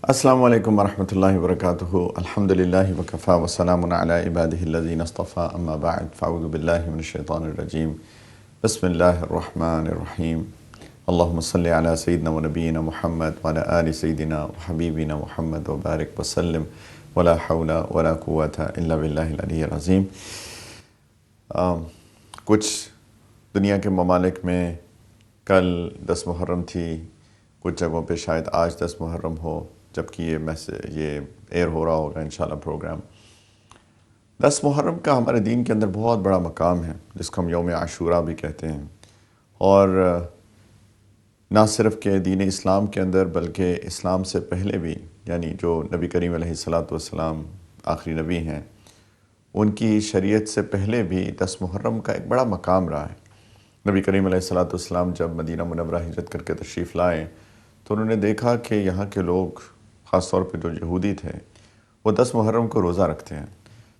السلام علیکم ورحمۃ اللہ وبرکاتہ الحمدللہ وکفا وسلام علی عبادہ الذین اصطفیٰ اما بعد فاعوذ باللہ من الشیطان الرجیم بسم اللہ الرحمن الرحیم اللہم صلی علی سیدنا و نبینا محمد وعلی آل سیدنا و حبیبنا محمد وبارک وسلم ولا حول ولا قوة الا باللہ العلی العظیم۔ کچھ دنیا کے ممالک میں کل 10 محرم تھی، کچھ جگہوں پہ شاید آج 10 محرم ہو، جبکہ یہ ایئر ہو رہا ہوگا انشاءاللہ پروگرام۔ 10 محرم کا ہمارے دین کے اندر بہت بڑا مقام ہے، جس کو ہم یوم عاشوراء بھی کہتے ہیں، اور نہ صرف کہ دین اسلام کے اندر بلکہ اسلام سے پہلے بھی، یعنی جو نبی کریم علیہ الصلاۃ والسلام آخری نبی ہیں، ان کی شریعت سے پہلے بھی 10 محرم کا ایک بڑا مقام رہا ہے۔ نبی کریم علیہ الصلاۃ والسلام جب مدینہ منورہ ہجرت کر کے تشریف لائے تو انہوں نے دیکھا کہ یہاں کے لوگ، خاص طور پہ جو یہودی تھے، وہ 10 محرم کو روزہ رکھتے ہیں۔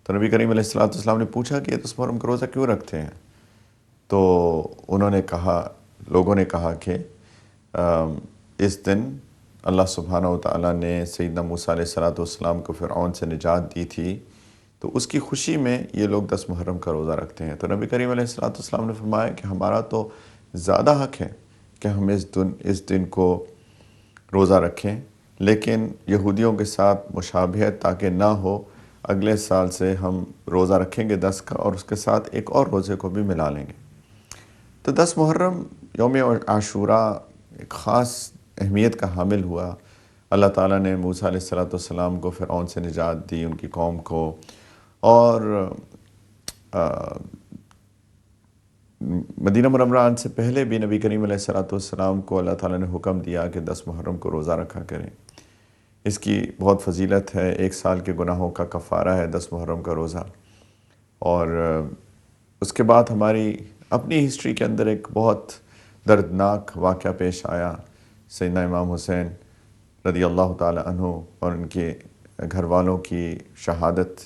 تو نبی کریم علیہ الصلاۃ والسلام نے پوچھا کہ یہ 10 محرم کو روزہ کیوں رکھتے ہیں؟ تو انہوں نے کہا، لوگوں نے کہا کہ اس دن اللہ سبحانہ وتعالیٰ نے سیدنا موسیٰ علیہ الصلاۃ والسلام کو فرعون سے نجات دی تھی، تو اس کی خوشی میں یہ لوگ 10 محرم کا روزہ رکھتے ہیں۔ تو نبی کریم علیہ الصلاۃ والسلام نے فرمایا کہ ہمارا تو زیادہ حق ہے کہ ہم اس دن کو روزہ رکھیں، لیکن یہودیوں کے ساتھ مشابہت تاکہ نہ ہو، اگلے سال سے ہم روزہ رکھیں گے 10 کا، اور اس کے ساتھ ایک اور روزے کو بھی ملا لیں گے۔ تو 10 محرم یوم عاشوراء ایک خاص اہمیت کا حامل ہوا۔ اللہ تعالیٰ نے موسیٰ علیہ الصلاۃ والسلام کو فرعون سے نجات دی، ان کی قوم کو، اور مدینہ منورہ آنے سے پہلے بھی نبی کریم علیہ الصلاۃ والسلام کو اللہ تعالیٰ نے حکم دیا کہ 10 محرم کو روزہ رکھا کریں۔ اس کی بہت فضیلت ہے، 1 سال کے گناہوں کا کفارہ ہے 10 محرم کا روزہ۔ اور اس کے بعد ہماری اپنی ہسٹری کے اندر ایک بہت دردناک واقعہ پیش آیا، سیدنا امام حسین رضی اللہ تعالی عنہ اور ان کے گھر والوں کی شہادت۔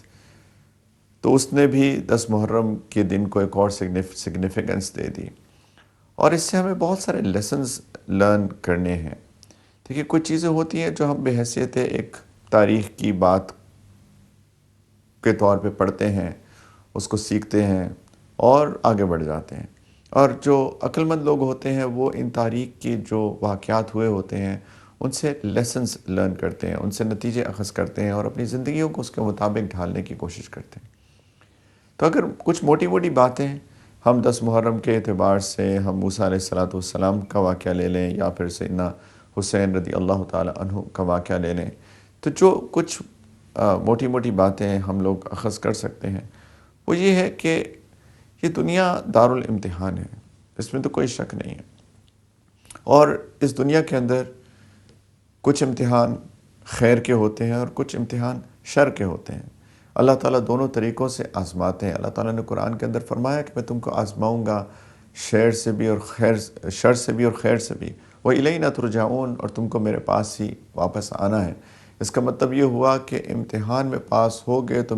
تو اس نے بھی 10 محرم کے دن کو ایک اور سگنیفیکنس دے دی، اور اس سے ہمیں بہت سارے لیسنز لرن کرنے ہیں۔ دیکھیے، کچھ چیزیں ہوتی ہیں جو ہم بحیثیت ایک تاریخ کی بات کے طور پہ پڑھتے ہیں، اس کو سیکھتے ہیں اور آگے بڑھ جاتے ہیں، اور جو عقل مند لوگ ہوتے ہیں وہ ان تاریخ کی جو واقعات ہوئے ہوتے ہیں ان سے لیسنز لرن کرتے ہیں، ان سے نتیجے اخذ کرتے ہیں اور اپنی زندگیوں کو اس کے مطابق ڈھالنے کی کوشش کرتے ہیں۔ تو اگر کچھ موٹی موٹی باتیں ہم 10 محرم کے اعتبار سے ہم موسیٰ علیہ الصلاۃ والسلام کا واقعہ لے لیں، یا پھر سیدنا حسین رضی اللہ تعالی عنہ کا واقعہ لے لیں، تو جو کچھ موٹی موٹی باتیں ہم لوگ اخذ کر سکتے ہیں وہ یہ ہے کہ یہ دنیا دارالامتحان ہے، اس میں تو کوئی شک نہیں ہے، اور اس دنیا کے اندر کچھ امتحان خیر کے ہوتے ہیں اور کچھ امتحان شر کے ہوتے ہیں۔ اللہ تعالیٰ دونوں طریقوں سے آزماتے ہیں۔ اللہ تعالیٰ نے قرآن کے اندر فرمایا کہ میں تم کو آزماؤں گا شر سے بھی اور شر سے بھی اور خیر سے بھی، وَإِلَيْنَا تُرْجَعُونَ، اور تم کو میرے پاس ہی واپس آنا ہے۔ اس کا مطلب یہ ہوا کہ امتحان میں پاس ہو گئے تو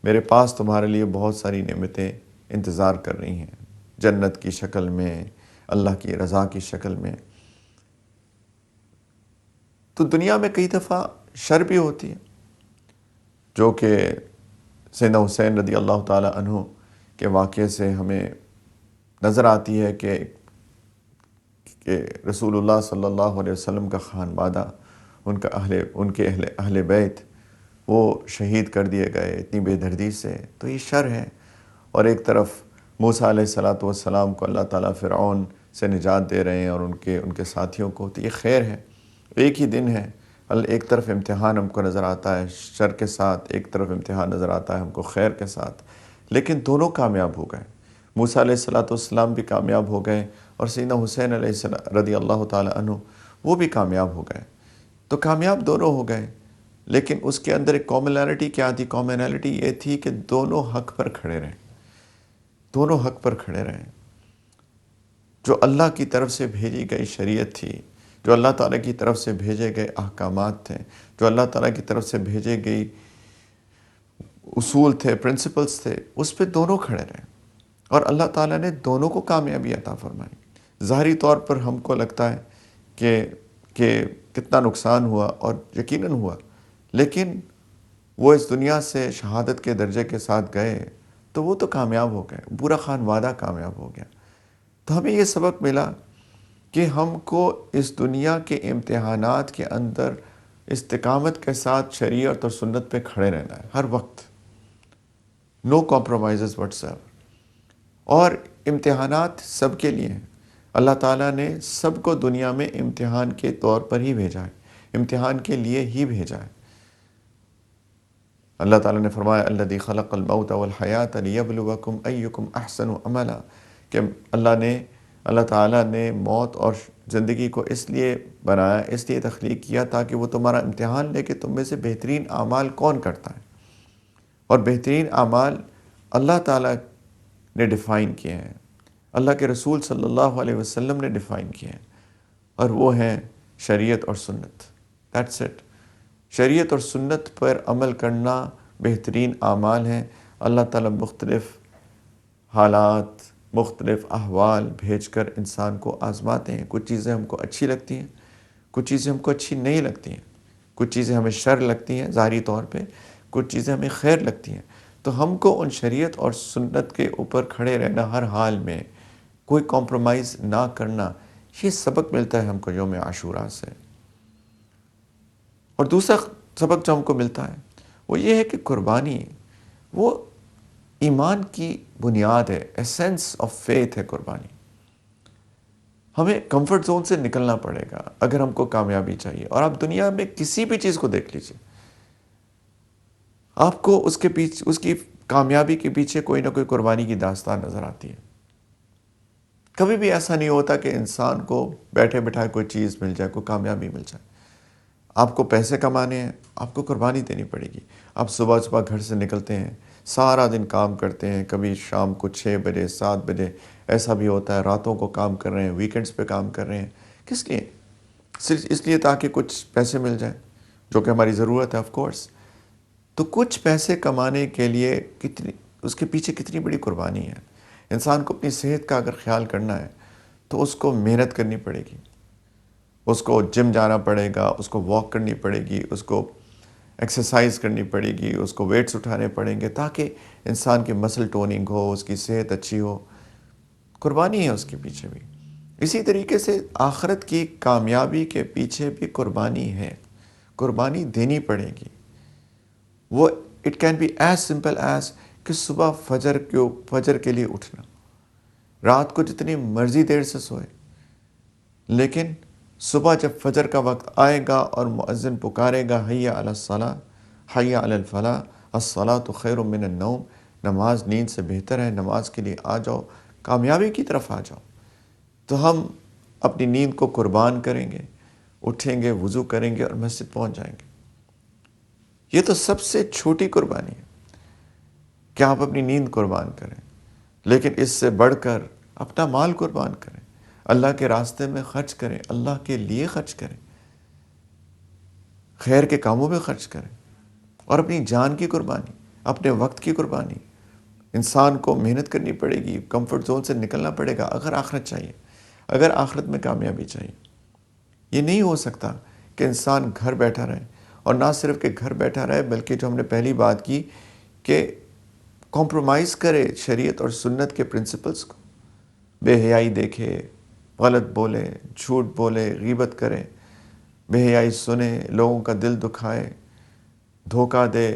میرے پاس تمہارے لیے بہت ساری نعمتیں انتظار کر رہی ہیں، جنت کی شکل میں، اللہ کی رضا کی شکل میں۔ تو دنیا میں کئی دفعہ شر بھی ہوتی ہے، جو کہ سیدنا حسین رضی اللہ تعالی عنہ کے واقعے سے ہمیں نظر آتی ہے کہ رسول اللہ صلی اللہ علیہ وسلم کا خانوادہ، ان کے اہل بیت، وہ شہید کر دیے گئے اتنی بے دردی سے۔ تو یہ شر ہے، اور ایک طرف موسیٰ علیہ الصلاۃ والسلام کو اللہ تعالیٰ فرعون سے نجات دے رہے ہیں اور ان کے ساتھیوں کو، تو یہ خیر ہے، ایک ہی دن ہے۔ ایک طرف امتحان ہم کو نظر آتا ہے شر کے ساتھ، ایک طرف امتحان نظر آتا ہے ہم کو خیر کے ساتھ، لیکن دونوں کامیاب ہو گئے۔ موسیٰ علیہ الصلاۃ والسلام بھی کامیاب ہو گئے، اور سیدنا حسین علیہ السلام رضی اللہ تعالی عنہ وہ بھی کامیاب ہو گئے۔ تو کامیاب دونوں ہو گئے، لیکن اس کے اندر ایک کامنالٹی کیا تھی؟ کامنالٹی یہ تھی کہ دونوں حق پر کھڑے رہیں، دونوں حق پر کھڑے رہیں۔ جو اللہ کی طرف سے بھیجی گئی شریعت تھی، جو اللہ تعالیٰ کی طرف سے بھیجے گئے احکامات تھے، جو اللہ تعالیٰ کی طرف سے بھیجے گئی اصول تھے، پرنسپلز تھے، اس پہ دونوں کھڑے رہے، اور اللہ تعالیٰ نے دونوں کو کامیابی عطا فرمائی۔ ظاہری طور پر ہم کو لگتا ہے کہ کتنا نقصان ہوا، اور یقیناً ہوا، لیکن وہ اس دنیا سے شہادت کے درجے کے ساتھ گئے تو وہ تو کامیاب ہو گئے، پورا خانوادہ کامیاب ہو گیا۔ تو ہمیں یہ سبق ملا کہ ہم کو اس دنیا کے امتحانات کے اندر استقامت کے ساتھ شریعت اور سنت پہ کھڑے رہنا ہے ہر وقت، نو کمپرومائزز واٹس ایور۔ اور امتحانات سب کے لیے ہیں، اللہ تعالیٰ نے سب کو دنیا میں امتحان کے طور پر ہی بھیجا ہے، امتحان کے لیے ہی بھیجا ہے۔ اللہ تعالیٰ نے فرمایا الذی خلق الموت والحیات لیبلوکم ایکم احسن عملا، کہ اللہ تعالیٰ نے موت اور زندگی کو اس لیے بنایا، اس لیے تخلیق کیا تاکہ وہ تمہارا امتحان لے کہ تم میں سے بہترین اعمال کون کرتا ہے۔ اور بہترین اعمال اللہ تعالیٰ نے ڈیفائن کیے ہیں، اللہ کے رسول صلی اللہ علیہ وسلم نے ڈیفائن کیے ہیں، اور وہ ہیں شریعت اور سنت۔ That's it. شریعت اور سنت پر عمل کرنا بہترین اعمال ہیں۔ اللہ تعالیٰ مختلف حالات، مختلف احوال بھیج کر انسان کو آزماتے ہیں۔ کچھ چیزیں ہم کو اچھی لگتی ہیں، کچھ چیزیں ہم کو اچھی نہیں لگتی ہیں، کچھ چیزیں ہمیں شر لگتی ہیں ظاہری طور پہ، کچھ چیزیں ہمیں خیر لگتی ہیں۔ تو ہم کو ان شریعت اور سنت کے اوپر کھڑے رہنا، ہر حال میں کوئی کمپرومائز نہ کرنا، یہ سبق ملتا ہے ہم کو یوم عاشوراء سے۔ اور دوسرا سبق جو ہم کو ملتا ہے وہ یہ ہے کہ قربانی وہ ایمان کی بنیاد ہے، ایسنس آف فیتھ ہے قربانی۔ ہمیں کمفرٹ زون سے نکلنا پڑے گا اگر ہم کو کامیابی چاہیے۔ اور آپ دنیا میں کسی بھی چیز کو دیکھ لیجئے، آپ کو اس کی کامیابی کے پیچھے کوئی نہ کوئی قربانی کی داستان نظر آتی ہے۔ کبھی بھی ایسا نہیں ہوتا کہ انسان کو بیٹھے بٹھائے کوئی چیز مل جائے، کوئی کامیابی مل جائے۔ آپ کو پیسے کمانے ہیں، آپ کو قربانی دینی پڑے گی۔ آپ صبح گھر سے نکلتے ہیں، سارا دن کام کرتے ہیں، کبھی شام کو 6 بجے 7 بجے، ایسا بھی ہوتا ہے راتوں کو کام کر رہے ہیں، ویکنڈز پہ کام کر رہے ہیں۔ کس لیے؟ صرف اس لیے تاکہ کچھ پیسے مل جائیں، جو کہ ہماری ضرورت ہے آف کورس۔ تو کچھ پیسے کمانے کے لیے اس کے پیچھے کتنی بڑی قربانی ہے۔ انسان کو اپنی صحت کا اگر خیال کرنا ہے تو اس کو محنت کرنی پڑے گی، اس کو جم جانا پڑے گا، اس کو واک کرنی پڑے گی، اس کو ایکسرسائز کرنی پڑے گی، اس کو ویٹس اٹھانے پڑیں گے تاکہ انسان کی مسل ٹوننگ ہو، اس کی صحت اچھی ہو۔ قربانی ہے اس کے پیچھے بھی۔ اسی طریقے سے آخرت کی کامیابی کے پیچھے بھی قربانی ہے، قربانی دینی پڑے گی۔ وہ it can be as simple as کہ صبح فجر کے لیے اٹھنا، رات کو جتنی مرضی دیر سے سوئے، لیکن صبح جب فجر کا وقت آئے گا اور مؤذن پکارے گا حی علی الصلاۃ حی علی الفلاح الصلاۃ خیر من النوم، نماز نیند سے بہتر ہے، نماز کے لیے آ جاؤ، کامیابی کی طرف آ جاؤ، تو ہم اپنی نیند کو قربان کریں گے، اٹھیں گے، وضو کریں گے اور مسجد پہنچ جائیں گے۔ یہ تو سب سے چھوٹی قربانی ہے کہ آپ اپنی نیند قربان کریں، لیکن اس سے بڑھ کر اپنا مال قربان کریں، اللہ کے راستے میں خرچ کریں، اللہ کے لیے خرچ کریں، خیر کے کاموں میں خرچ کریں، اور اپنی جان کی قربانی، اپنے وقت کی قربانی۔ انسان کو محنت کرنی پڑے گی، کمفرٹ زون سے نکلنا پڑے گا اگر آخرت چاہیے، اگر آخرت میں کامیابی چاہیے۔ یہ نہیں ہو سکتا کہ انسان گھر بیٹھا رہے، اور نہ صرف کہ گھر بیٹھا رہے بلکہ جو ہم نے پہلی بات کی کہ کمپرومائز کرے شریعت اور سنت کے پرنسپلز کو، بے حیائی دیکھے، غلط بولے، جھوٹ بولے، غیبت کرے، بے حیائی سنے، لوگوں کا دل دکھائے، دھوکہ دے،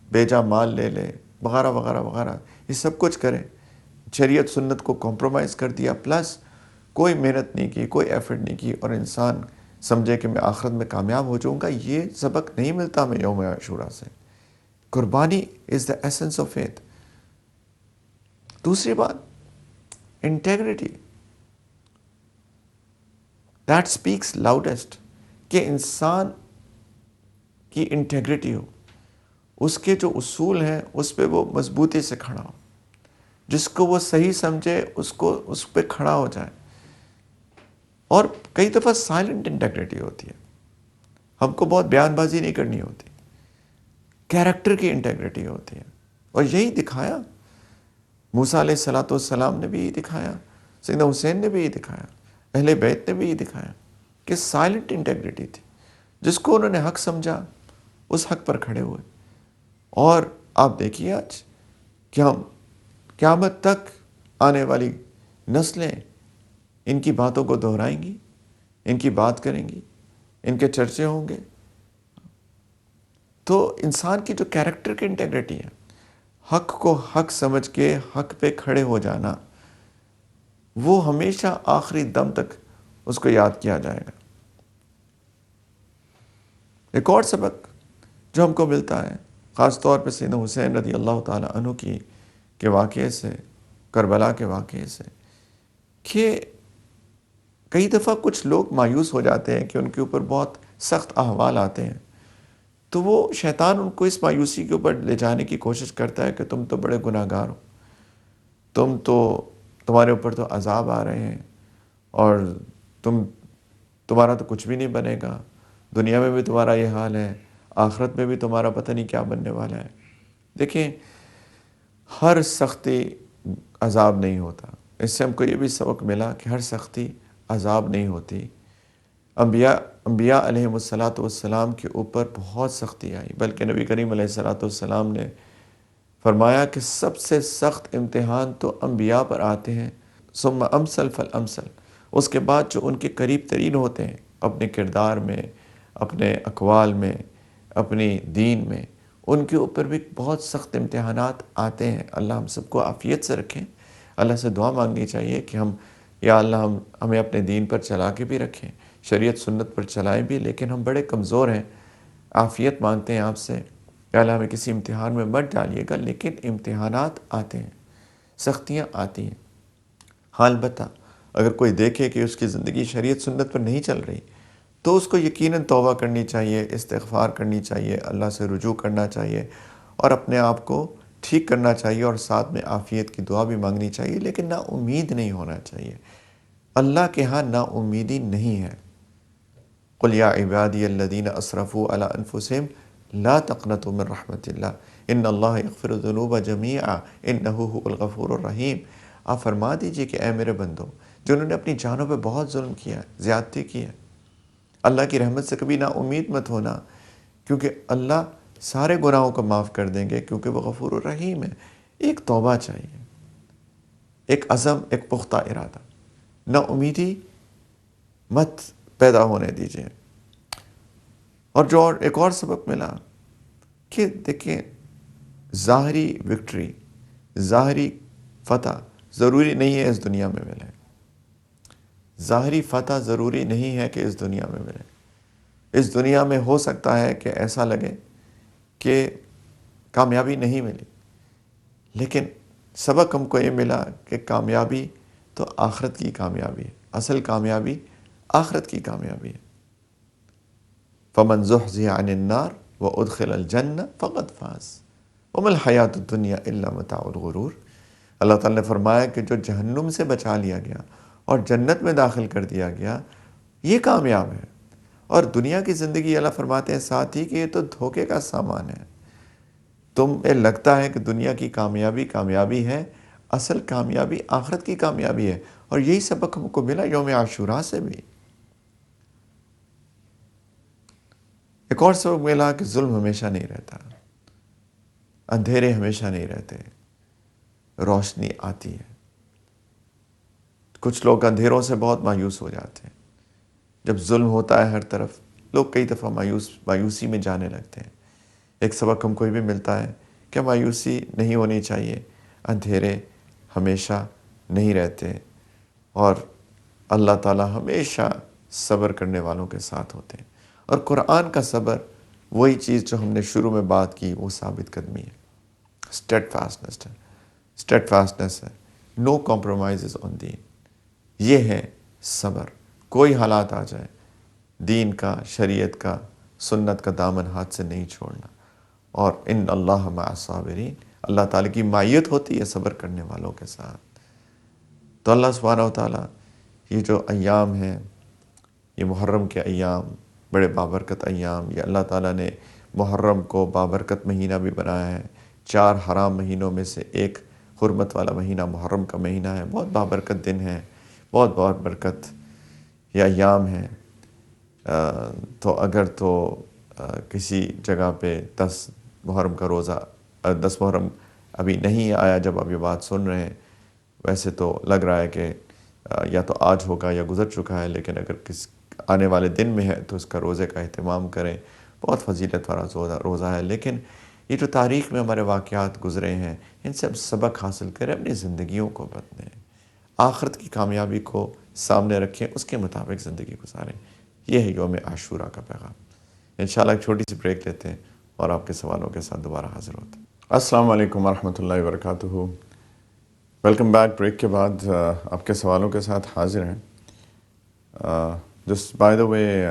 بیجا مال لے لے، وغیرہ وغیرہ وغیرہ، یہ سب کچھ کرے، شریعت سنت کو کمپرومائز کر دیا، پلس کوئی محنت نہیں کی، کوئی ایفرٹ نہیں کی، اور انسان سمجھے کہ میں آخرت میں کامیاب ہو جاؤں گا۔ یہ سبق نہیں ملتا ہمیں یوم عاشوراء سے۔ قربانی از دا ایسنس آف فیتھ۔ دوسری بات، انٹیگریٹی، دیٹ اسپیکس لاؤڈسٹ، کہ انسان کی انٹیگریٹی ہو، اس کے جو اصول ہیں اس پہ وہ مضبوطی سے کھڑا ہو، جس کو وہ صحیح سمجھے اس پہ کھڑا ہو جائے۔ اور کئی دفعہ سائلنٹ انٹیگریٹی ہوتی ہے، ہم کو بہت بیان بازی نہیں کرنی ہوتی، کیریکٹر کی انٹیگریٹی ہوتی ہے، اور یہی دکھایا موسیٰ علیہ السلام نے بھی یہی دکھایا، سیدنا حسین نے بھی یہی دکھایا، اہل بیت نے بھی یہی دکھایا۔ کہ سائلنٹ انٹیگریٹی تھی، جس کو انہوں نے حق سمجھا اس حق پر کھڑے ہوئے. اور آپ دیکھیے آج کہ ہم قیامت تک آنے والی نسلیں ان کی باتوں کو دہرائیں گی، ان کی بات کریں گی، ان کے چرچے ہوں گے. تو انسان کی جو کیریکٹر کی انٹیگریٹی ہے، حق کو حق سمجھ کے حق پہ کھڑے ہو جانا، وہ ہمیشہ آخری دم تک اس کو یاد کیا جائے گا. ایک اور سبق جو ہم کو ملتا ہے خاص طور پہ سیدنا حسین رضی اللہ تعالیٰ عنہ کے واقعے سے، کربلا کے واقعے سے، کہ کئی دفعہ کچھ لوگ مایوس ہو جاتے ہیں کہ ان کے اوپر بہت سخت احوال آتے ہیں، تو وہ شیطان ان کو اس مایوسی کے اوپر لے جانے کی کوشش کرتا ہے کہ تم تو بڑے گناہ گار ہو، تمہارے اوپر تو عذاب آ رہے ہیں، اور تمہارا تو کچھ بھی نہیں بنے گا، دنیا میں بھی تمہارا یہ حال ہے، آخرت میں بھی تمہارا پتہ نہیں کیا بننے والا ہے. دیکھیں، ہر سختی عذاب نہیں ہوتا. اس سے ہم کو یہ بھی سبق ملا کہ ہر سختی عذاب نہیں ہوتی. انبیاء علیہ السلام کے اوپر بہت سختی آئی، بلکہ نبی کریم علیہ السلام نے فرمایا کہ سب سے سخت امتحان تو انبیاء پر آتے ہیں، ثم امثل فالامثل. اس کے بعد جو ان کے قریب ترین ہوتے ہیں، اپنے کردار میں، اپنے اقوال میں، اپنی دین میں، ان کے اوپر بھی بہت سخت امتحانات آتے ہیں. اللہ ہم سب کو عافیت سے رکھیں. اللہ سے دعا مانگنی چاہیے کہ یا اللہ ہمیں اپنے دین پر چلا کے بھی رکھیں، شریعت سنت پر چلائیں بھی، لیکن ہم بڑے کمزور ہیں. عافیت مانگتے ہیں آپ سے کہ اللہ ہمیں کسی امتحان میں مت ڈالیے گا، لیکن امتحانات آتے ہیں، سختیاں آتی ہیں. ہاں، البتہ اگر کوئی دیکھے کہ اس کی زندگی شریعت سنت پر نہیں چل رہی، تو اس کو یقیناً توبہ کرنی چاہیے، استغفار کرنی چاہیے، اللہ سے رجوع کرنا چاہیے، اور اپنے آپ کو ٹھیک کرنا چاہیے، اور ساتھ میں عافیت کی دعا بھی مانگنی چاہیے. لیکن نا امید نہیں ہونا چاہیے. اللہ کے ہاں نا امیدی نہیں ہے. قل یا عبادی الذین اسرفوا علی انفسہم لا تقنطوا من رحمت اللہ ان اللہ یغفر الذنوب جمیعا انہ هو الغفور الرحیم. آپ فرما دیجئے کہ اے میرے بندو، جنہوں نے اپنی جانوں پہ بہت ظلم کیا، زیادتی کی ہے، اللہ کی رحمت سے کبھی نا امید مت ہونا، کیونکہ اللہ سارے گناہوں کو معاف کر دیں گے، کیونکہ وہ غفور الرحیم ہے. ایک توبہ چاہیے، ایک عزم، ایک پختہ ارادہ. نا امیدی مت پیدا ہونے دیجئے. اور ایک اور سبق ملا کہ دیکھیں، ظاہری وکٹری، ظاہری فتح ضروری نہیں ہے اس دنیا میں ملے. ظاہری فتح ضروری نہیں ہے کہ اس دنیا میں ملے. اس دنیا میں ہو سکتا ہے کہ ایسا لگے کہ کامیابی نہیں ملی، لیکن سبق ہم کو یہ ملا کہ کامیابی تو آخرت کی کامیابی ہے. اصل کامیابی آخرت کی کامیابی ہے. فمن زحزح عن النار وادخل الجنہ فقد فاز وما الحیاۃ الدنیا الا متاع الغرور. اللہ تعالیٰ نے فرمایا کہ جو جہنم سے بچا لیا گیا اور جنت میں داخل کر دیا گیا، یہ کامیاب ہے. اور دنیا کی زندگی، اللہ فرماتے ہیں ساتھ ہی کہ یہ تو دھوکے کا سامان ہے. تمہیں لگتا ہے کہ دنیا کی کامیابی ہے، اصل کامیابی آخرت کی کامیابی ہے. اور یہی سبق ہم کو ملا یوم عاشوراء سے بھی. ایک اور سبق ملا کہ ظلم ہمیشہ نہیں رہتا، اندھیرے ہمیشہ نہیں رہتے، روشنی آتی ہے. کچھ لوگ اندھیروں سے بہت مایوس ہو جاتے ہیں. جب ظلم ہوتا ہے ہر طرف، لوگ کئی دفعہ مایوسی میں جانے لگتے ہیں. ایک سبق ہم کو یہ بھی ملتا ہے کہ مایوسی نہیں ہونی چاہیے. اندھیرے ہمیشہ نہیں رہتے، اور اللہ تعالیٰ ہمیشہ صبر کرنے والوں کے ساتھ ہوتے ہیں. اور قرآن کا صبر وہی چیز جو ہم نے شروع میں بات کی، وہ ثابت قدمی ہے، اسٹیڈ فاسٹنس ہے، نو کمپرومائزز آن دین. یہ ہے صبر. کوئی حالات آ جائے، دین کا، شریعت کا، سنت کا دامن ہاتھ سے نہیں چھوڑنا. اور ان اللہ مع الصابرین، اللہ تعالیٰ کی معیت ہوتی ہے صبر کرنے والوں کے ساتھ. تو اللہ سبحانہ و تعالیٰ یہ جو ایام ہیں، یہ محرم کے ایام، بڑے بابرکت ایام، یہ اللہ تعالیٰ نے محرم کو بابرکت مہینہ بھی بنایا ہے. 4 حرام مہینوں میں سے ایک حرمت والا مہینہ محرم کا مہینہ ہے. بہت بابرکت دن ہے، بہت برکت یہ ایام ہیں. تو اگر تو کسی جگہ پہ 10 محرم کا روزہ 10 محرم ابھی نہیں آیا جب آپ یہ بات سن رہے ہیں، ویسے تو لگ رہا ہے کہ یا تو آج ہوگا یا گزر چکا ہے، لیکن اگر آنے والے دن میں ہے تو اس کا روزے کا اہتمام کریں، بہت فضیلت والا روزہ ہے۔ لیکن یہ جو تاریخ میں ہمارے واقعات گزرے ہیں، ان سے ہم سبق حاصل کریں، اپنی زندگیوں کو بدلیں، آخرت کی کامیابی کو سامنے رکھیں، اس کے مطابق زندگی گزاریں۔ یہ ہے یوم عاشوراء کا پیغام۔ انشاءاللہ ایک چھوٹی سی بریک لیتے ہیں اور آپ کے سوالوں کے ساتھ دوبارہ حاضر ہوتے ہیں۔ السلام علیکم ورحمۃ اللہ وبرکاتہ۔ Welcome back. بریک کے بعد آپ کے سوالوں کے ساتھ حاضر ہیں۔ جسٹ بائی دا وے،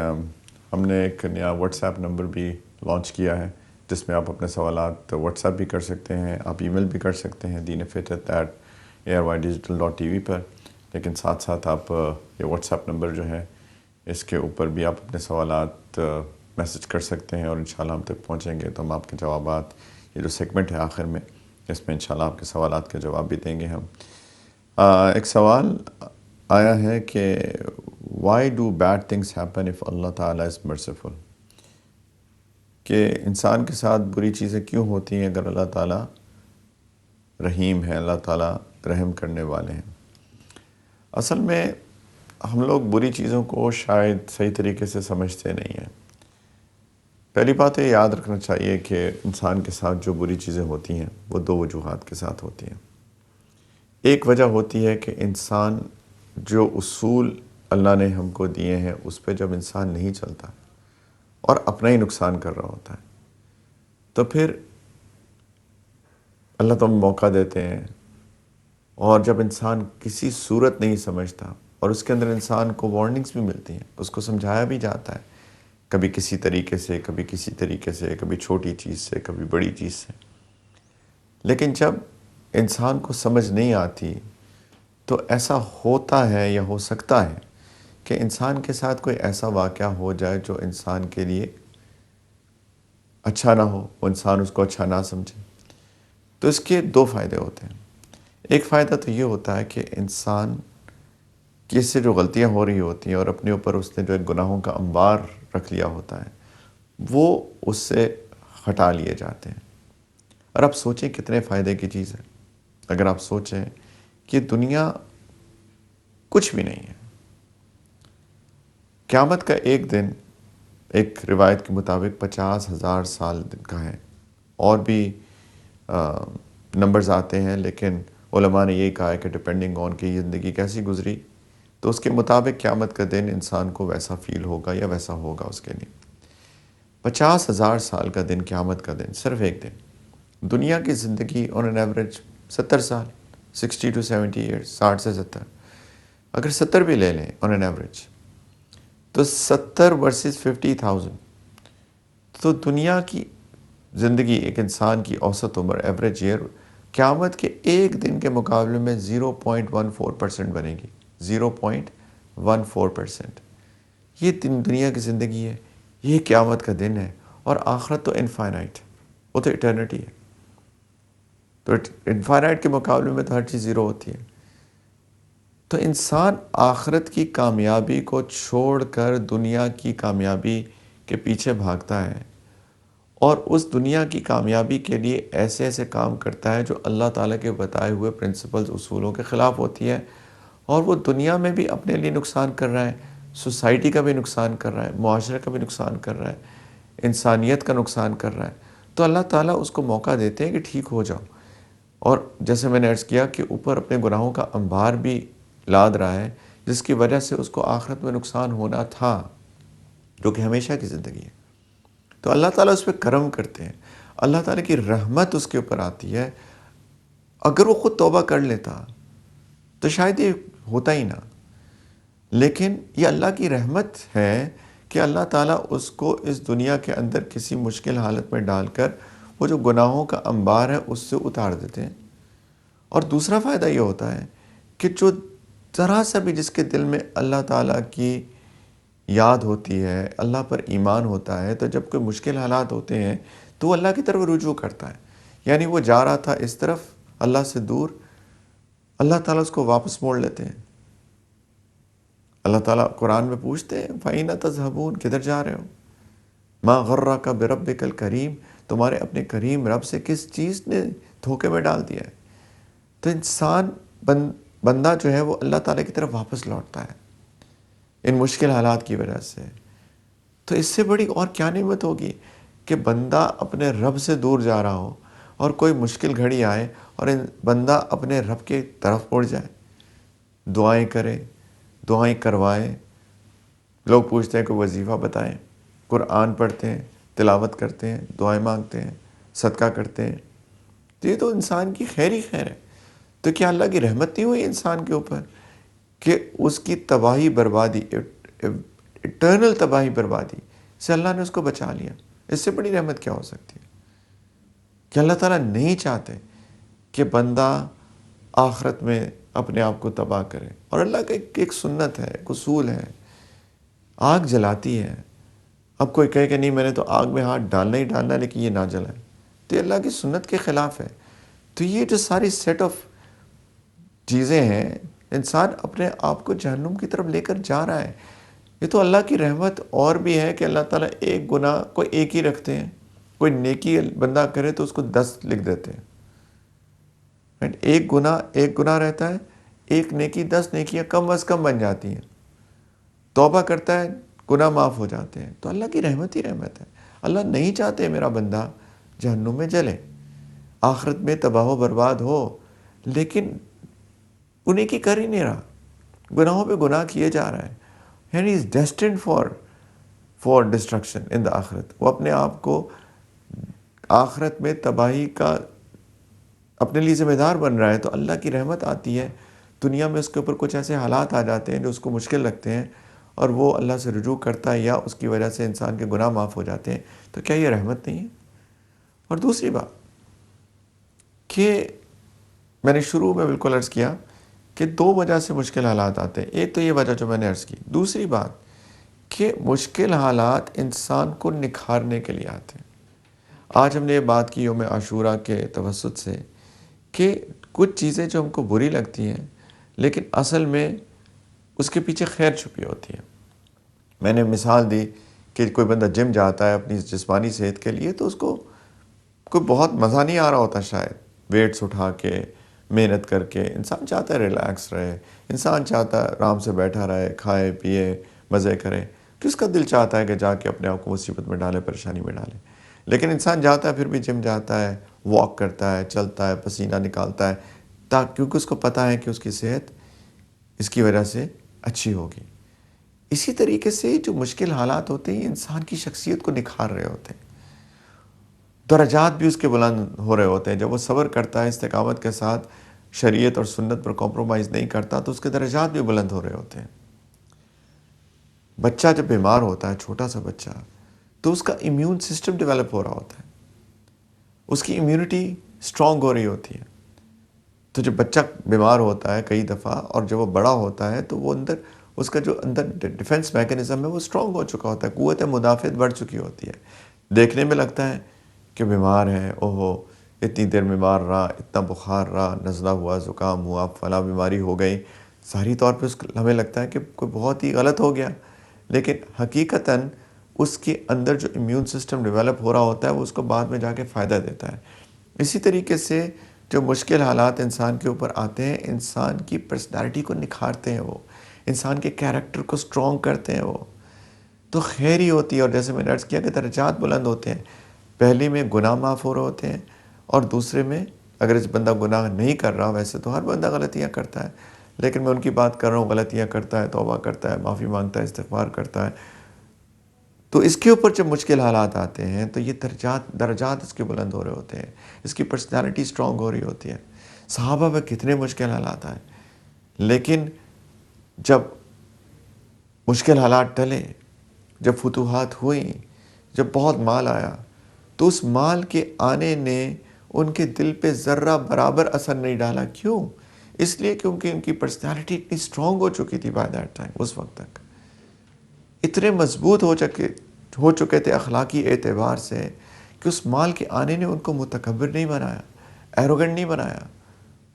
ہم نے ایک نیا واٹس ایپ نمبر بھی لانچ کیا ہے جس میں آپ اپنے سوالات واٹس ایپ بھی کر سکتے ہیں، آپ ای میل بھی کر سکتے ہیں deenfit@ardigital.tv پر، لیکن ساتھ ساتھ آپ یہ واٹس ایپ نمبر جو ہے اس کے اوپر بھی آپ اپنے سوالات میسج کر سکتے ہیں، اور انشاءاللہ ہم تک پہنچیں گے تو ہم آپ کے جوابات، یہ جو سیگمنٹ ہے آخر میں، اس میں انشاءاللہ آپ کے سوالات کے جواب بھی دیں گے ہم۔ ایک سوال آیا ہے کہ why do bad things happen if اللہ تعالیٰ از مرسیفل، کہ انسان کے ساتھ بری چیزیں کیوں ہوتی ہیں اگر اللہ تعالیٰ رحیم ہے، اللہ تعالیٰ رحم کرنے والے ہیں۔ اصل میں ہم لوگ بری چیزوں کو شاید صحیح طریقے سے سمجھتے نہیں ہیں۔ پہلی بات یہ یاد رکھنا چاہیے کہ انسان کے ساتھ جو بری چیزیں ہوتی ہیں وہ دو وجوہات کے ساتھ ہوتی ہیں۔ ایک وجہ ہوتی ہے کہ انسان جو اصول اللہ نے ہم کو دیے ہیں اس پہ جب انسان نہیں چلتا اور اپنا ہی نقصان کر رہا ہوتا ہے، تو پھر اللہ تو موقع دیتے ہیں، اور جب انسان کسی صورت نہیں سمجھتا اور اس کے اندر انسان کو وارننگز بھی ملتی ہیں، اس کو سمجھایا بھی جاتا ہے، کبھی کسی طریقے سے، کبھی کسی طریقے سے، کبھی چھوٹی چیز سے، کبھی بڑی چیز سے، لیکن جب انسان کو سمجھ نہیں آتی تو ایسا ہوتا ہے یا ہو سکتا ہے کہ انسان کے ساتھ کوئی ایسا واقعہ ہو جائے جو انسان کے لیے اچھا نہ ہو، وہ انسان اس کو اچھا نہ سمجھے۔ تو اس کے دو فائدے ہوتے ہیں۔ ایک فائدہ تو یہ ہوتا ہے کہ انسان کی اس سے جو غلطیاں ہو رہی ہوتی ہیں اور اپنے اوپر اس نے جو ایک گناہوں کا انبار رکھ لیا ہوتا ہے وہ اس سے ہٹا لیے جاتے ہیں۔ اور آپ سوچیں کتنے فائدے کی چیز ہے۔ اگر آپ سوچیں کہ دنیا کچھ بھی نہیں ہے، قیامت کا ایک دن ایک روایت کے مطابق 50,000 سال کا ہے، اور بھی نمبرز آتے ہیں، لیکن علماء نے یہی کہا ہے کہ ڈپینڈنگ آن کہ یہ زندگی کیسی گزری تو اس کے مطابق قیامت کا دن انسان کو ویسا فیل ہوگا یا ویسا ہوگا اس کے لیے۔ 50,000 سال کا دن، قیامت کا دن، صرف ایک دن۔ دنیا کی زندگی آن این ایوریج 70 سال، 60 to 70 ایئرس، 60 سے 70، اگر 70 بھی لے لیں آن این ایوریج تو 70 ورسز 50,000، تو دنیا کی زندگی، ایک انسان کی اوسط عمر، ایوریج ایئر، قیامت کے ایک دن کے مقابلے میں 0.14% بنے گی، 0.14%۔ یہ دنیا کی زندگی ہے، یہ قیامت کا دن ہے، اور آخرت تو انفائنائٹ، وہ تو ایٹرنٹی ہے۔ تو انفائنائٹ کے مقابلے میں تو ہر چیز زیرو ہوتی ہے۔ تو انسان آخرت کی کامیابی کو چھوڑ کر دنیا کی کامیابی کے پیچھے بھاگتا ہے، اور اس دنیا کی کامیابی کے لیے ایسے ایسے کام کرتا ہے جو اللہ تعالیٰ کے بتائے ہوئے پرنسپلز، اصولوں کے خلاف ہوتی ہے، اور وہ دنیا میں بھی اپنے لیے نقصان کر رہا ہے، سوسائٹی کا بھی نقصان کر رہا ہے، معاشرے کا بھی نقصان کر رہا ہے، انسانیت کا نقصان کر رہا ہے۔ تو اللہ تعالیٰ اس کو موقع دیتے ہیں کہ ٹھیک ہو جاؤ، اور جیسے میں نے عرض کیا کہ اوپر اپنے گناہوں کا انبار بھی لاد رہا ہے، جس کی وجہ سے اس کو آخرت میں نقصان ہونا تھا، جو کہ ہمیشہ کی زندگی ہے۔ تو اللہ تعالیٰ اس پہ کرم کرتے ہیں، اللہ تعالیٰ کی رحمت اس کے اوپر آتی ہے۔ اگر وہ خود توبہ کر لیتا تو شاید یہ ہوتا ہی نہ، لیکن یہ اللہ کی رحمت ہے کہ اللہ تعالیٰ اس کو اس دنیا کے اندر کسی مشکل حالت میں ڈال کر وہ جو گناہوں کا انبار ہے اس سے اتار دیتے ہیں۔ اور دوسرا فائدہ یہ ہوتا ہے کہ جو ذرا سا بھی جس کے دل میں اللہ تعالیٰ کی یاد ہوتی ہے، اللہ پر ایمان ہوتا ہے، تو جب کوئی مشکل حالات ہوتے ہیں تو وہ اللہ کی طرف رجوع کرتا ہے۔ یعنی وہ جا رہا تھا اس طرف اللہ سے دور، اللہ تعالیٰ اس کو واپس موڑ لیتے ہیں، اللہ تعالیٰ قرآن میں پوچھتے ہیں فَأَيْنَ تَذْهَبُونَ، کدھر جا رہے ہو؟ مَا غَرَّكَ بِرَبِّكَ الْكَرِيمِ، تمہارے اپنے کریم رب سے کس چیز نے دھوکے میں ڈال دیا ہے؟ تو انسان بندہ جو ہے وہ اللہ تعالیٰ کی طرف واپس لوٹتا ہے ان مشکل حالات کی وجہ سے. تو اس سے بڑی اور کیا نعمت ہوگی کہ بندہ اپنے رب سے دور جا رہا ہو اور کوئی مشکل گھڑی آئے اور بندہ اپنے رب کی طرف اڑ جائے، دعائیں کرے، دعائیں کروائے. لوگ پوچھتے ہیں کہ وظیفہ بتائیں، قرآن پڑھتے ہیں، تلاوت کرتے ہیں، دعائیں مانگتے ہیں، صدقہ کرتے ہیں. تو یہ تو انسان کی خیر ہی خیر ہے. تو کیا اللہ کی رحمت نہیں ہوئی انسان کے اوپر کہ اس کی تباہی بربادی، اٹرنل تباہی بربادی سے اللہ نے اس کو بچا لیا؟ اس سے بڑی رحمت کیا ہو سکتی ہے؟ کہ اللہ تعالیٰ نہیں چاہتے کہ بندہ آخرت میں اپنے آپ کو تباہ کرے. اور اللہ کا ایک سنت ہے، ایک اصول ہے، آگ جلاتی ہے. اب کوئی کہے کہ نہیں میں نے تو آگ میں ہاتھ ڈالنا ہی ڈالنا لیکن یہ نہ جلائے، تو یہ اللہ کی سنت کے خلاف ہے. تو یہ جو ساری سیٹ آف چیزیں ہیں، انسان اپنے آپ کو جہنم کی طرف لے کر جا رہا ہے. یہ تو اللہ کی رحمت اور بھی ہے کہ اللہ تعالیٰ ایک گناہ کو ایک ہی رکھتے ہیں. کوئی نیکی بندہ کرے تو اس کو 10 لکھ دیتے ہیں. ایک گناہ رہتا ہے، ایک نیکی 10 نیکیاں کم از کم بن جاتی ہیں. توبہ کرتا ہے، گناہ معاف ہو جاتے ہیں. تو اللہ کی رحمت ہی رحمت ہے. اللہ نہیں چاہتے میرا بندہ جہنم میں جلے، آخرت میں تباہ و برباد ہو، لیکن انہیں کی کر ہی نہیں رہا، گناہوں پہ گناہ کیے جا رہا ہے. یعنی از ڈیسٹنڈ فار ڈسٹرکشن ان دا آخرت. وہ اپنے آپ کو آخرت میں تباہی کا اپنے لیے ذمہ دار بن رہا ہے. تو اللہ کی رحمت آتی ہے، دنیا میں اس کے اوپر کچھ ایسے حالات آ جاتے ہیں جو اس کو مشکل لگتے ہیں اور وہ اللہ سے رجوع کرتا ہے یا اس کی وجہ سے انسان کے گناہ معاف ہو جاتے ہیں. تو کیا یہ رحمت نہیں ہے؟ اور دوسری بات کہ میں نے شروع میں بالکل عرض کیا کہ 2 وجہ سے مشکل حالات آتے ہیں. ایک تو یہ وجہ جو میں نے عرض کی، دوسری بات کہ مشکل حالات انسان کو نکھارنے کے لیے آتے ہیں. آج ہم نے یہ بات کی یوم عاشوراء کے توسط سے کہ کچھ چیزیں جو ہم کو بری لگتی ہیں لیکن اصل میں اس کے پیچھے خیر چھپی ہوتی ہے. میں نے مثال دی کہ کوئی بندہ جم جاتا ہے اپنی جسمانی صحت کے لیے، تو اس کو کوئی بہت مزہ نہیں آ رہا ہوتا، شاید ویٹس اٹھا کے محنت کر کے. انسان چاہتا ہے ریلیکس رہے، انسان چاہتا ہے آرام سے بیٹھا رہے، کھائے پیے مزے کرے. کس کا دل چاہتا ہے کہ جا کے اپنے آپ کو مصیبت میں ڈالے، پریشانی میں ڈالے؟ لیکن انسان جاتا ہے، پھر بھی جم جاتا ہے، واک کرتا ہے، چلتا ہے، پسینہ نکالتا ہے، کیونکہ اس کو پتہ ہے کہ اس کی صحت اس کی وجہ سے اچھی ہوگی. اسی طریقے سے جو مشکل حالات ہوتے ہیں انسان کی شخصیت کو نکھار رہے ہوتے ہیں، درجات بھی اس کے بلند ہو رہے ہوتے ہیں. جب وہ صبر کرتا ہے استقامت کے ساتھ، شریعت اور سنت پر کمپرومائز نہیں کرتا، تو اس کے درجات بھی بلند ہو رہے ہوتے ہیں. بچہ جب بیمار ہوتا ہے، چھوٹا سا بچہ، تو اس کا امیون سسٹم ڈیولپ ہو رہا ہوتا ہے، اس کی امیونٹی سٹرونگ ہو رہی ہوتی ہے. تو جب بچہ بیمار ہوتا ہے کئی دفعہ اور جب وہ بڑا ہوتا ہے تو وہ اس کا جو اندر ڈیفنس میکانزم ہے وہ سٹرونگ ہو چکا ہوتا ہے، قوت مدافعت بڑھ چکی ہوتی ہے. دیکھنے میں لگتا ہے کہ بیمار ہے، اوہو اتنی دیر بیمار رہا، اتنا بخار رہا، نزلہ ہوا، زکام ہوا، فلاں بیماری ہو گئی. ظاہری طور پہ ہمیں لگتا ہے کہ کوئی بہت ہی غلط ہو گیا، لیکن حقیقتاً اس کے اندر جو امیون سسٹم ڈیولپ ہو رہا ہوتا ہے وہ اس کو بعد میں جا کے فائدہ دیتا ہے. اسی طریقے سے جو مشکل حالات انسان کے اوپر آتے ہیں، انسان کی پرسنالٹی کو نکھارتے ہیں، وہ انسان کے کیریکٹر کو سٹرونگ کرتے ہیں. وہ تو خیر ہی ہوتی ہے. اور جیسے میں نے عرض کیا کہ درجات بلند ہوتے ہیں. پہلی میں گناہ معاف ہو رہے ہوتے ہیں، اور دوسرے میں اگر اس بندہ گناہ نہیں کر رہا، ویسے تو ہر بندہ غلطیاں کرتا ہے، لیکن میں ان کی بات کر رہا ہوں، غلطیاں کرتا ہے، توبہ کرتا ہے، معافی مانگتا ہے، استغفار کرتا ہے، تو اس کے اوپر جب مشکل حالات آتے ہیں تو یہ درجات اس کے بلند ہو رہے ہوتے ہیں، اس کی پرسنالٹی سٹرونگ ہو رہی ہوتی ہے. صحابہ میں کتنے مشکل حالات آئے، لیکن جب مشکل حالات ٹلے، جب فتوحات ہوئیں، جب بہت مال آیا، تو اس مال کے آنے نے ان کے دل پہ ذرہ برابر اثر نہیں ڈالا. کیوں؟ اس لیے کیونکہ ان کی پرسنالٹی اتنی سٹرونگ ہو چکی تھی بائی دیٹ ٹائم. اس وقت تک اتنے مضبوط ہو چکے تھے اخلاقی اعتبار سے کہ اس مال کے آنے نے ان کو متکبر نہیں بنایا، ایروگنٹ نہیں بنایا.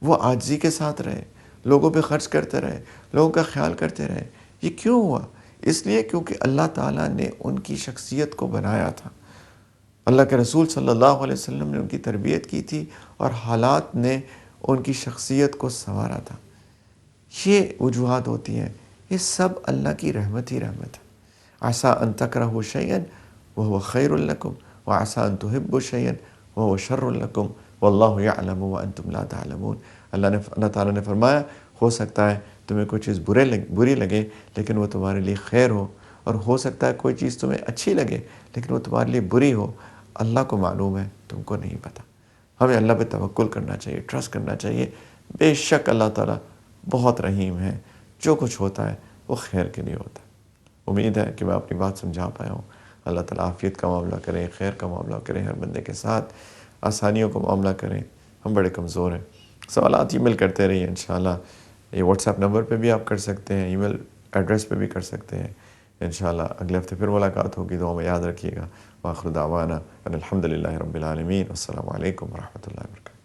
وہ عاجزی کے ساتھ رہے، لوگوں پہ خرچ کرتے رہے، لوگوں کا خیال کرتے رہے. یہ کیوں ہوا؟ اس لیے کیونکہ اللہ تعالیٰ نے ان کی شخصیت کو بنایا تھا، اللہ کے رسول صلی اللہ علیہ وسلم نے ان کی تربیت کی تھی اور حالات نے ان کی شخصیت کو سنوارا تھا۔ یہ وجوہات ہوتی ہیں، یہ سب اللہ کی رحمت ہی رحمت ہے۔ عسیٰ ان تکرہوا شیئا وہو خیر لکم وعسیٰ ان تحبوا شیئا وہو شر لکم واللہ یعلم وانتم لا تعلمون۔ اللہ تعالیٰ نے فرمایا ہو سکتا ہے تمہیں کوئی چیز بری لگے لیکن وہ تمہارے لیے خیر ہو سکتا ہے کوئی چیز تمہیں اچھی لگے لیکن وہ تمہارے لیے بری ہو، اللہ کو معلوم ہے، تم کو نہیں پتہ۔ ہمیں اللہ پہ توکل کرنا چاہیے، ٹرسٹ کرنا چاہیے۔ بے شک اللہ تعالیٰ بہت رحیم ہے، جو کچھ ہوتا ہے وہ خیر کے لیے ہوتا ہے۔ امید ہے کہ میں اپنی بات سمجھا پایا ہوں۔ اللہ تعالیٰ عافیت کا معاملہ کریں، خیر کا معاملہ کریں، ہر بندے کے ساتھ آسانیوں کا معاملہ کریں۔ ہم بڑے کمزور ہیں۔ سوالات ای میل کرتے رہیے انشاءاللہ۔ یہ واٹس ایپ نمبر پہ بھی آپ کر سکتے ہیں، ای میل ایڈریس پہ بھی کر سکتے ہیں۔ انشاءاللہ اگلے ہفتے پھر ملاقات ہوگی، دعا میں یاد رکھیے گا۔ وآخر دعوانا ان الحمدللہ رب العالمین۔ السلام علیکم ورحمۃ اللہ وبرکاتہ۔